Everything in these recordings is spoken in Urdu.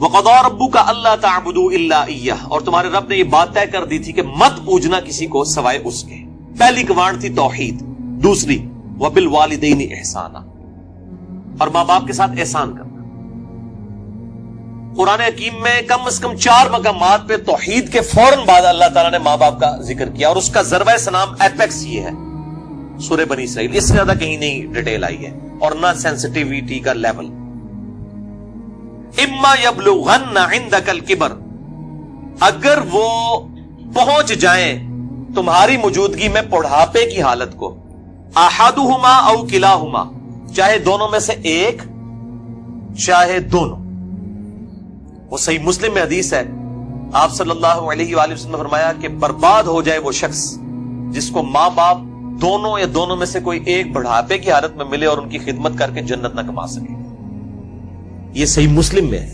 وَقَضَىٰ رَبُّكَ أَلَّا تَعْبُدُوا إِلَّا إِيَّهُ، اور تمہارے رب نے یہ بات طے کر دی تھی کہ مت پوجنا کسی کو سوائے اس کے. پہلی کمانڈ تھی توحید. دوسری وَبِالْوَالِدَيْنِ إِحْسَانًا، اور ماں باپ کے ساتھ احسان کرنا. قرآن حکیم میں کم از کم 4 مقامات پہ توحید کے فوراً بعد اللہ تعالیٰ نے ماں باپ کا ذکر کیا، اور اس کا ضربہ سنام ایپیکس یہ ہے سورہ بنی اسرائیل. اس سے زیادہ کہیں نہیں ڈیٹیل آئی ہے، اور نہ سینسٹیویٹی کا لیول. اما یبلغن عندک الکبر، اگر وہ پہنچ جائیں تمہاری موجودگی میں بڑھاپے کی حالت کو، احدہما او کلاہما، چاہے دونوں میں سے ایک چاہے دونوں. وہ صحیح مسلم میں حدیث ہے، آپ صلی اللہ علیہ وآلہ وسلم نے فرمایا کہ برباد ہو جائے وہ شخص جس کو ماں باپ دونوں یا دونوں میں سے کوئی ایک بڑھاپے کی حالت میں ملے اور ان کی خدمت کر کے جنت نہ کما سکے. یہ صحیح مسلم میں ہے.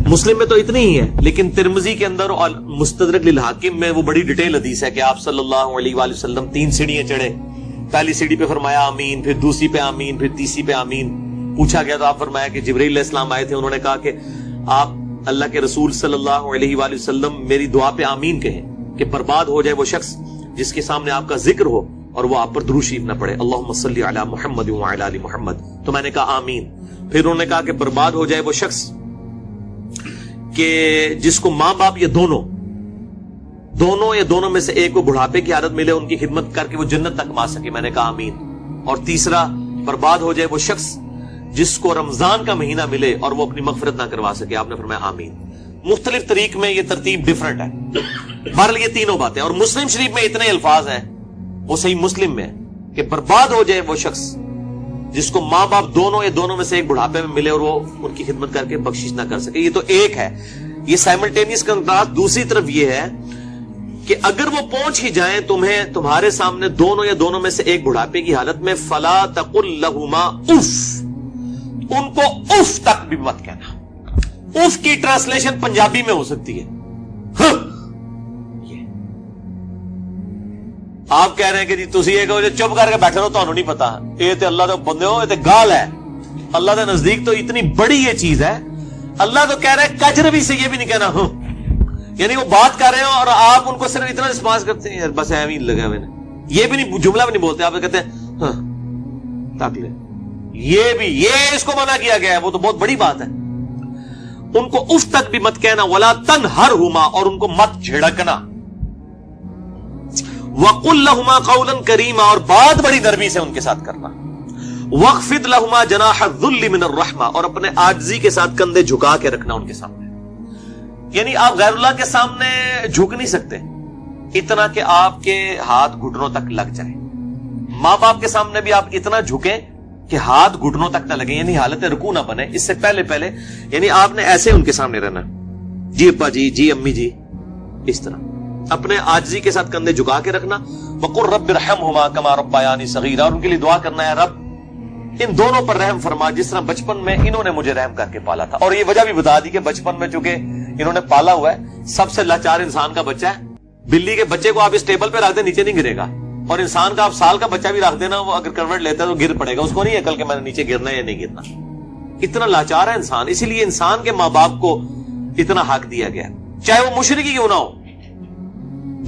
مسلم میں تو اتنی ہی ہے، لیکن ترمذی کے اندر اور مستدرک للحاکم میں وہ بڑی ڈیٹیل حدیث ہے کہ آپ صلی اللہ علیہ وآلہ وسلم 3 سیڑھیاں چڑھے. پہلی سیڑھی پہ فرمایا آمین، پھر دوسری پہ آمین، پھر تیسری پہ آمین. پوچھا گیا تو آپ فرمایا کہ جبرائیل علیہ السلام آئے تھے، انہوں نے کہا کہ آپ اللہ کے رسول صلی اللہ علیہ وآلہ وسلم میری دعا پہ آمین کہیں کہ برباد ہو جائے وہ شخص جس کے سامنے آپ کا ذکر ہو اور وہ آپ پر درود شریف نہ پڑھے، اللہم صلی علی محمد وعلی آل محمد. تو میں نے کہا آمین. پھر انہوں نے کہا کہ برباد ہو جائے وہ شخص کہ جس کو ماں باپ یا دونوں یا دونوں میں سے ایک کو بڑھاپے کی حالت ملے، ان کی خدمت کر کے وہ جنت تک کما سکے. میں نے کہا آمین. اور تیسرا، برباد ہو جائے وہ شخص جس کو رمضان کا مہینہ ملے اور وہ اپنی مغفرت نہ کروا سکے. آپ نے فرمایا آمین. مختلف طریق میں یہ ترتیب ڈیفرنٹ ہے. بہرحال یہ تینوں باتیں، اور مسلم شریف میں اتنے الفاظ ہیں، وہ صحیح مسلم میں کہ برباد ہو جائے وہ شخص جس کو ماں باپ دونوں یا دونوں میں سے ایک بڑھاپے میں ملے اور وہ ان کی خدمت کر کے بخشش نہ کر سکے. یہ تو ایک ہے. یہ سائملٹینیس کنٹراسٹ دوسری طرف یہ ہے کہ اگر وہ پہنچ ہی جائیں تمہارے سامنے دونوں یا دونوں میں سے ایک بڑھاپے کی حالت میں، فلا تقل لہما اف، ان کو اف تک بھی مت کہنا. اف کی ٹرانسلیشن پنجابی میں ہو سکتی ہے آپ کہہ رہے ہیں کہ جی تسی یہ کہو جو چپ کر کے بیٹھے رہو، تانوں نہیں پتا. یہ تے اللہ دے بندے ہو، یہ تے گال ہے. اللہ دے نزدیک تو اتنی بڑی یہ چیز ہے. اللہ تو کہہ رہا ہے کجروی سے یہ بھی نہیں کہنا ہوں، یعنی وہ بات کر رہے ہو اور آپ ان کو صرف اتنا رسپانس کرتے ہیں، بس ایویں لگا ہوئے نے، یہ بھی نہیں، جملہ بھی نہیں بولتے. آپ کہتے ہیں ہاں تاک لے، یہ اس کو منع کیا گیا ہے. وہ تو بہت بڑی بات ہے. ان کو اف تک بھی مت کہنا. ولا تنہرہما، اور ان کو مت جھڑکنا. وَقُلْ لَهُمَا قَوْلًا كَرِيمًا، اور بات بڑی نرمی سے ان کے ساتھ کرنا. وَاخْفِضْ لَهُمَا جَنَاحَ الذُّلِّ مِنَ الرَّحْمَةِ، اور اپنے عاجزی کے ساتھ کندھے جھکا کے رکھنا ان کے سامنے. یعنی آپ غیر اللہ کے سامنے جھک نہیں سکتے اتنا کہ آپ کے ہاتھ گھٹنوں تک لگ جائیں. ماں باپ کے سامنے بھی آپ اتنا جھکیں کہ ہاتھ گھٹنوں تک نہ لگیں، یعنی حالت رکوع نہ بنے. اس سے پہلے یعنی آپ نے ایسے ان کے سامنے رہنا، جی ابا جی، جی امی جی، اس طرح اپنے عاجزی کے ساتھ کندھے جھکا کے رکھنا. وَقُلْ رَبِّ ارْحَمْهُمَا كَمَا رَبَّيَانِي صَغِيرًا، اور ان کے لیے دعا کرنا ہے رب ان دونوں پر رحم فرما جس طرح بچپن میں انہوں نے مجھے رحم کر کے پالا تھا. اور یہ وجہ بھی بتا دی کہ بچپن میں چونکہ انہوں نے پالا ہوا ہے، سب سے لاچار انسان کا بچہ ہے. بلی کے بچے کو آپ اس ٹیبل پہ رکھ دیں نیچے نہیں گرے گا، اور انسان کا آپ سال کا بچہ بھی رکھ دینا، وہ اگر کروٹ لیتا ہے تو گر پڑے گا. اس کو نہیں عقل کہ میں نے نیچے گرنا ہے یا نہیں گرنا. اتنا لاچار ہے انسان. اسی لیے انسان کے ماں باپ کو اتنا حق دیا گیا، چاہے وہ مشرک ہی کیوں نہ ہو.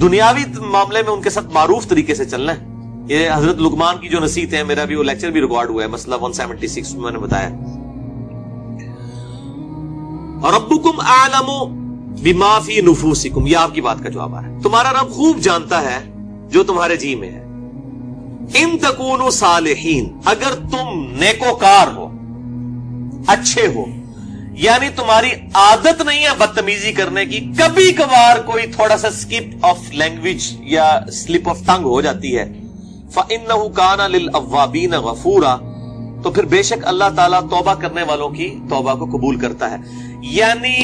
دنیاوی معاملے میں ان کے ساتھ معروف طریقے سے چلنا ہے. یہ حضرت لقمان کی جو نصیحت ہے، میرا بھی وہ لیکچر بھی ریکارڈ ہوا ہے، مسئلہ 176 میں نے بتایا. ربکم اعلم بما فی نفوسکم، یہ آپ کی بات کا جواب ہے. تمہارا رب خوب جانتا ہے جو تمہارے جی میں ہے. ان تکونوا صالحین، اگر تم نیکوکار ہو، اچھے ہو، یعنی تمہاری عادت نہیں ہے بدتمیزی کرنے کی، کبھی کبھار کوئی تھوڑا سا سکپ آف لینگویج یا سلپ آف ٹنگ ہو جاتی ہے، فَإِنَّهُ كَانَ لِلْأَوَّابِينَ غَفُورًا، تو پھر بے شک اللہ تعالیٰ توبہ کرنے والوں کی توبہ کو قبول کرتا ہے. یعنی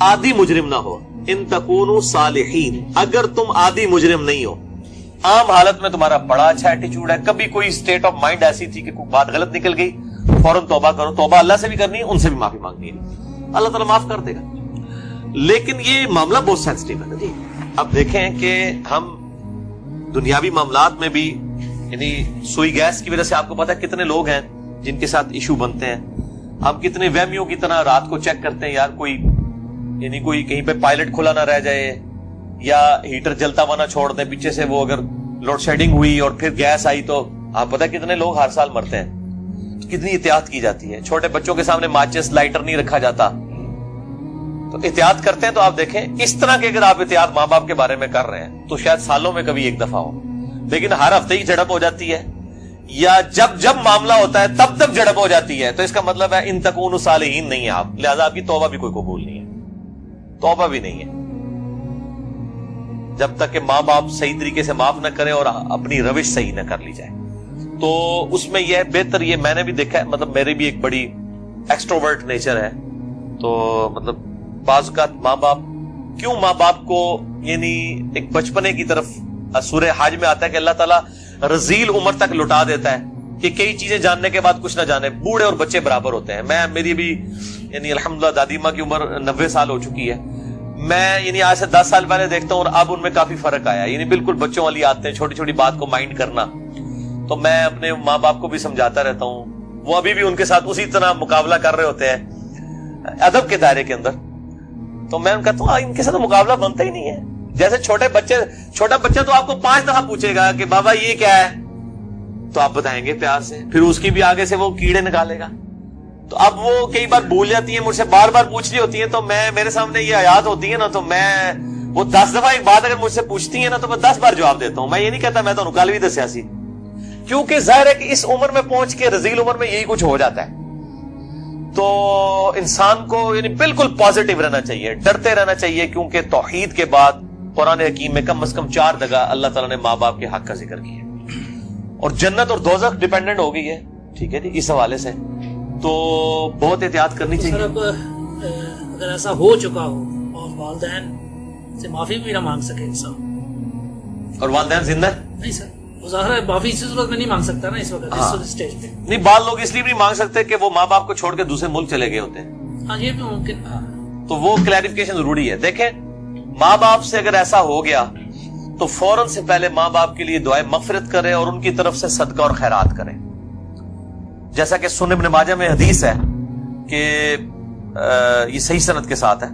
عادی مجرم نہ ہو. ان تکونوا صالحین، اگر تم عادی مجرم نہیں ہو، عام حالت میں تمہارا بڑا اچھا ایٹیچیوڈ ہے، کبھی کوئی اسٹیٹ آف مائنڈ ایسی تھی کہ کوئی بات غلط نکل گئی، فوراً توبہ کرو. توبہ اللہ سے بھی کرنی ہے، ان سے بھی معافی مانگنی ہے، اللہ تعالیٰ معاف کر دے گا. لیکن یہ معاملہ بہت سینسٹیو ہے جی. اب دیکھیں کہ ہم دنیاوی معاملات میں بھی، یعنی سوئی گیس کی وجہ سے آپ کو پتا ہے کتنے لوگ ہیں جن کے ساتھ ایشو بنتے ہیں. ہم کتنے وہمیوں کی طرح رات کو چیک کرتے ہیں یار کوئی کہیں پہ پائلٹ کھلا نہ رہ جائے یا ہیٹر جلتا ہوا نہ چھوڑ دیں پیچھے سے، وہ اگر لوڈ شیڈنگ ہوئی اور پھر گیس آئی تو آپ پتہ کتنے لوگ ہر سال مرتے ہیں، کتنی احتیاط کی جاتی ہے. چھوٹے بچوں کے سامنے ماچس لائٹر نہیں رکھا جاتا، تو احتیاط کرتے ہیں. تو آپ دیکھیں اس طرح کے اگر آپ احتیاط ماں باپ کے بارے میں کر رہے ہیں تو شاید سالوں میں کبھی ایک دفعہ ہو، لیکن ہر ہفتے ہی جھڑپ ہو جاتی ہے یا جب معاملہ ہوتا ہے تب جھڑپ ہو جاتی ہے، تو اس کا مطلب ہے ان تکونوا صالحین نہیں ہے آپ، لہذا آپ کی توبہ بھی کوئی قبول نہیں ہے، توبہ بھی نہیں ہے جب تک کہ ماں باپ صحیح طریقے سے معاف نہ کریں اور اپنی روش صحیح نہ کر لی جائے. تو اس میں یہ بہتر، یہ میں نے بھی دیکھا ہے، مطلب میری بھی ایک بڑی ایکسٹروورٹ نیچر ہے، تو مطلب بعض اوقات ماں باپ کو یعنی ایک بچپنے کی طرف سورہ حج میں آتا ہے کہ اللہ تعالیٰ رذیل عمر تک لٹا دیتا ہے کہ کئی چیزیں جاننے کے بعد کچھ نہ جانے. بوڑھے اور بچے برابر ہوتے ہیں. میری بھی یعنی الحمدللہ دادی ماں کی عمر 90 سال ہو چکی ہے. میں یعنی آج سے 10 سال پہلے دیکھتا ہوں اور اب ان میں کافی فرق آیا، یعنی بالکل بچوں والی آتے ہیں، چھوٹی چھوٹی بات کو مائنڈ کرنا. تو میں اپنے ماں باپ کو بھی سمجھاتا رہتا ہوں، وہ ابھی بھی ان کے ساتھ اسی طرح مقابلہ کر رہے ہوتے ہیں ادب کے دائرے کے اندر. تو میں کہتا ہوں ان کے ساتھ مقابلہ بنتا ہی نہیں ہے. جیسے چھوٹا بچہ تو آپ کو 5 دفعہ پوچھے گا کہ بابا یہ کیا ہے، تو آپ بتائیں گے پیار سے، پھر اس کی بھی آگے سے وہ کیڑے نکالے گا. تو اب وہ کئی بار بھول جاتی ہیں، مجھ سے بار بار پوچھ رہی ہوتی ہیں، تو میرے سامنے یہ آیات ہوتی ہے نا، تو میں وہ 10 دفعہ ایک بات اگر مجھ سے پوچھتی ہیں نا تو میں 10 بار جواب دیتا ہوں. میں یہ نہیں کہتا میں تو نکال بھی دسیا سی، کیونکہ ظاہر ہے کہ اس عمر میں پہنچ کے رذیل عمر میں یہی کچھ ہو جاتا ہے. تو انسان کو یعنی بالکل پازیٹیو رہنا چاہیے، ڈرتے رہنا چاہیے، کیونکہ توحید کے بعد قرآن حکیم میں کم از کم 4 جگہ اللہ تعالیٰ نے ماں باپ کے حق کا ذکر کیا ہے، اور جنت اور دوزخ ڈیپینڈنٹ ہو گئی ہے. ٹھیک ہے جی، اس حوالے سے تو بہت احتیاط کرنی چاہیے. سر اب اگر ایسا ہو چکا ہو اور والدین سے معافی بھی نہ مانگ سکے انسان، اور والدین زندہ نہیں سر، وہ ظاہر ہے معافی اس صورت میں نہیں مانگ سکتا نا اس وقت اس سٹیج پہ. نہیں، بعض لوگ اس لیے بھی نہیں مانگ سکتے کہ وہ ماں باپ کو چھوڑ کے دوسرے ملک چلے گئے ہوتے ہیں. ہاں یہ بھی ممکن. تو وہ کلیریفیکیشن ضروری ہے. دیکھیں ماں باپ سے اگر ایسا ہو گیا تو فوراً سے پہلے ماں باپ کے لیے دعائیں مغفرت کریں اور ان کی طرف سے صدقہ اور خیرات کریں. جیسا کہ سنن ابن ماجہ میں حدیث ہے کہ یہ صحیح سند کے ساتھ ہے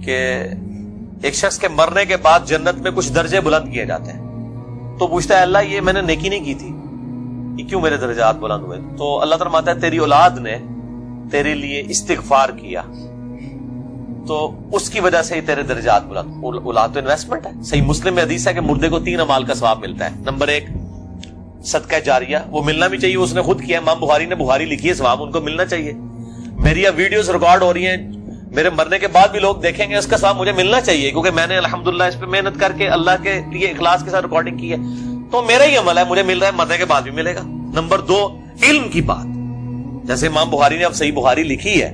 کہ ایک شخص کے مرنے کے بعد جنت میں کچھ درجے بلند کیے جاتے ہیں. تو پوچھتا ہے اللہ یہ میں نے نیکی نہیں کی تھی، یہ کیوں میرے درجات بلند ہوئے؟ تو اللہ تعالیٰ فرماتا ہے تیری اولاد نے تیرے لیے استغفار کیا تو اس کی وجہ سے ہی تیرے درجات بلند. اولاد تو انویسٹمنٹ ہے. صحیح مسلم میں حدیث ہے کہ مردے کو 3 اعمال کا ثواب ملتا ہے. نمبر 1 صدقہ جاریہ، وہ ملنا بھی چاہیے، اس نے خود کیا. امام بخاری نے بخاری لکھی ہے، ثواب ان کو ملنا چاہیے. میری اب ویڈیوز ریکارڈ ہو رہی ہیں، میرے مرنے کے بعد بھی لوگ دیکھیں گے، اس کا ثواب مجھے ملنا چاہیے کیونکہ میں نے الحمدللہ اس پہ محنت کر کے اللہ کے لیے اخلاص کے ساتھ ریکارڈنگ کی ہے. تو میرا ہی عمل ہے، مجھے مل رہا ہے، مرنے کے بعد بھی ملے گا. نمبر 2 علم کی بات، جیسے امام بخاری نے اب صحیح بخاری لکھی ہے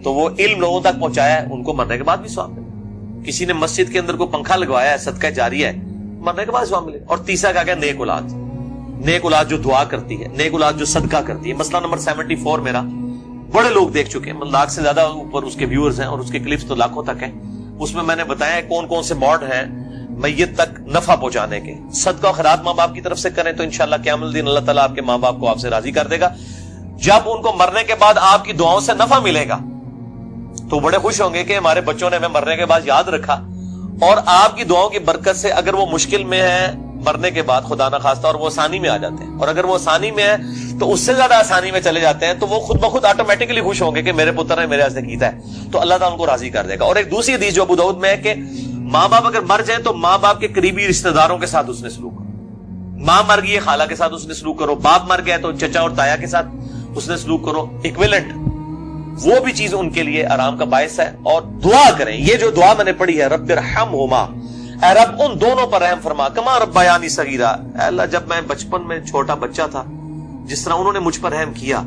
تو وہ علم لوگوں تک پہنچایا ہے، ان کو مرنے کے بعد بھی ثواب ملے. کسی نے مسجد کے اندر کوئی پنکھا لگوایا ہے، صدقہ جاریہ ہے، مرنے کے بعد ثواب ملے. اور تیسرا کیا گیا؟ نیک اولاد. نیک اولاد جو دعا کرتی ہے، نیک اولاد جو صدقہ کرتی ہے. مسئلہ نمبر 74 میرا بڑے لوگ دیکھ چکے ہیں، 1 لاکھ سے زیادہ اوپر اس کے ویورز ہیں اور اس کے کلپس تو لاکھوں تک ہیں. اس میں نے بتایا کون کون سے موڈ ہیں میت تک نفع پہنچانے کے. صدقہ و خیرات ماں باپ کی طرف سے کریں تو انشاءاللہ قیامت الدین اللہ تعالیٰ آپ کے ماں باپ کو آپ سے راضی کر دے گا. جب ان کو مرنے کے بعد آپ کی دعاؤں سے نفع ملے گا تو بڑے خوش ہوں گے کہ ہمارے بچوں نے ہمیں مرنے کے بعد یاد رکھا. اور آپ کی دعاؤں کی برکت سے اگر وہ مشکل میں ہے مرنے کے بعد خدا نہ خواستہ اور وہ آسانی میں آ جاتے ہیں، اور اگر وہ آسانی میں ہے تو اس سے زیادہ آسانی میں چلے جاتے ہیں، تو وہ خود بخود آٹومیٹکلی خوش ہوں گے کہ میرے پتر نے میرے واسطے کیتا ہے، تو اللہ تعالیٰ ان کو راضی کر دے گا. اور ایک دوسری حدیث جو ابو داؤد میں ہے کہ ماں باپ اگر مر جائیں تو ماں باپ کے قریبی رشتہ داروں کے ساتھ اس نے سلوک کرو. ماں مر گئی ہے، خالہ کے ساتھ اس نے سلوک کرو. باپ مر گیا تو چچا اور تایا کے ساتھ اس نے سلوک کرو. ایکویلنٹ وہ بھی چیز ان کے لیے آرام کا باعث ہے. اور دعا کریں، یہ جو دعا میں نے پڑھی ہے، رب ارحمہما، اے رب ان دونوں پر رحم فرما، کما ربیانی صغیرا، اے اللہ جب میں بچپن میں چھوٹا بچہ تھا جس طرح انہوں نے مجھ پر رحم کیا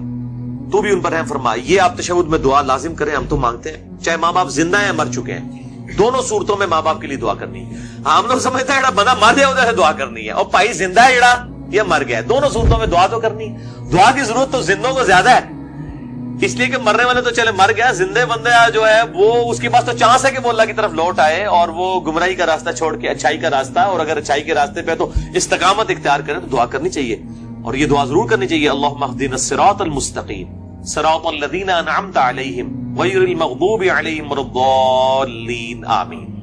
تو بھی ان پر رحم فرما. یہ آپ تشہد میں دعا لازم کریں، ہم تو مانگتے ہیں چاہے ماں باپ زندہ ہیں مر چکے ہیں، دونوں صورتوں میں ماں باپ کے لیے دعا کرنی ہے. ہم لوگ سمجھتے ہیں بندہ مر جائے ادھر سے دعا کرنی ہے، اور بھائی زندہ ہے جڑا یا مر گیا ہے، دونوں صورتوں میں دعا تو کرنی ہے. دعا کی ضرورت تو زندوں کو زیادہ ہے، اس لیے کہ مرنے والے تو چلے مر گیا، زندے بندے جو ہے وہ اس کے پاس تو چانس ہے کہ وہ اللہ کی طرف لوٹ آئے اور وہ گمراہی کا راستہ چھوڑ کے اچھائی کا راستہ، اور اگر اچھائی کے راستے پہ تو استقامت اختیار کرے تو دعا کرنی چاہیے. اور یہ دعا ضرور کرنی چاہیے، اللہم اہدنا الصراط المستقیم، صراط الذین انعمت علیہم غیر المغضوب علیہم ولا الضالین آمین.